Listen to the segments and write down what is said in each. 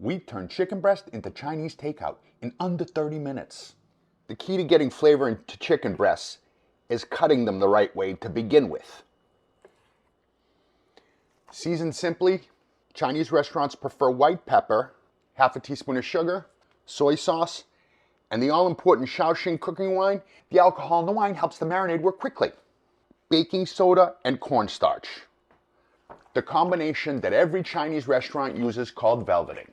We turned chicken breast into Chinese takeout in under 30 minutes. The key to getting flavor into chicken breasts is cutting them the right way to begin with. Seasoned simply, Chinese restaurants prefer white pepper, half a teaspoon of sugar, soy sauce, and the all-important Shaoxing cooking wine. The alcohol in the wine helps the marinade work quickly. Baking soda and cornstarch. The combination that every Chinese restaurant uses called velveting.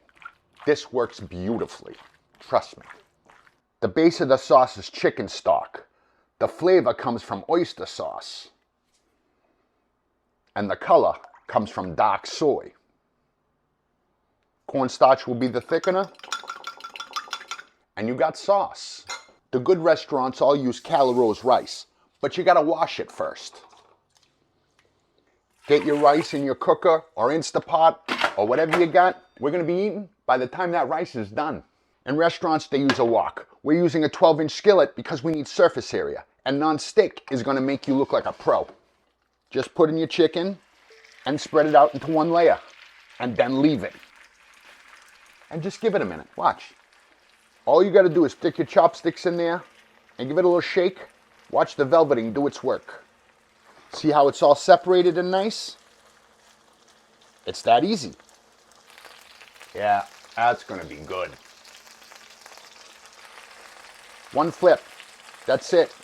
This works beautifully, trust me. The base of the sauce is chicken stock. The flavor comes from oyster sauce. And the color comes from dark soy. Cornstarch will be the thickener. And you got sauce. The good restaurants all use Cala Rose rice, but you gotta wash it first. Get your rice in your cooker or Instapot or whatever you got. We're gonna be eating by the time that rice is done. In restaurants, they use a wok. We're using a 12-inch skillet because we need surface area, and non-stick is gonna make you look like a pro. Just put in your chicken and spread it out into one layer, and then leave it. And just give it a minute, watch. All you gotta do is stick your chopsticks in there and give it a little shake. Watch the velveting do its work. See how it's all separated and nice? It's that easy. Yeah, that's gonna be good. One flip, that's it.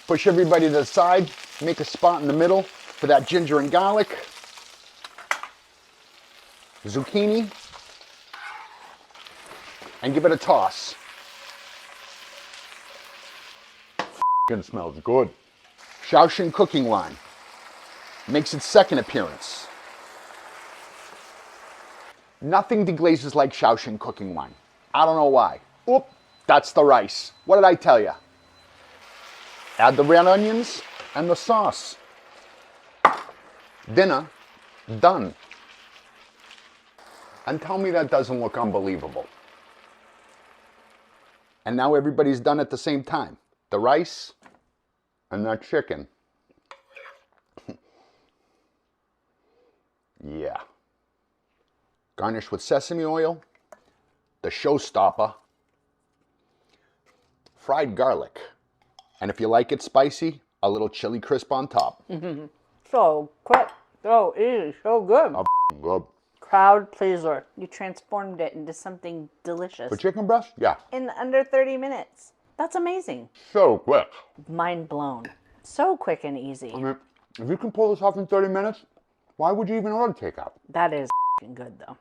Push everybody to the side, make a spot in the middle for that ginger and garlic. Zucchini. And give it a toss. It smells good. Shaoxing cooking wine makes its second appearance. Nothing deglazes like Shaoxing cooking wine. I don't know why. Oop, that's the rice. What did I tell you? Add the red onions and the sauce. Dinner done. And tell me that doesn't look unbelievable. And now everybody's done at the same time. The rice and that chicken. Yeah. Garnish with sesame oil, the showstopper, fried garlic, and if you like it spicy, a little chili crisp on top. So quick, so easy, so good. Good. Crowd pleaser. You transformed it into something delicious. For chicken breast? Yeah. In under 30 minutes. That's amazing. So quick. Mind blown. So quick and easy. I mean, if you can pull this off in 30 minutes, why would you even order takeout? That is good though.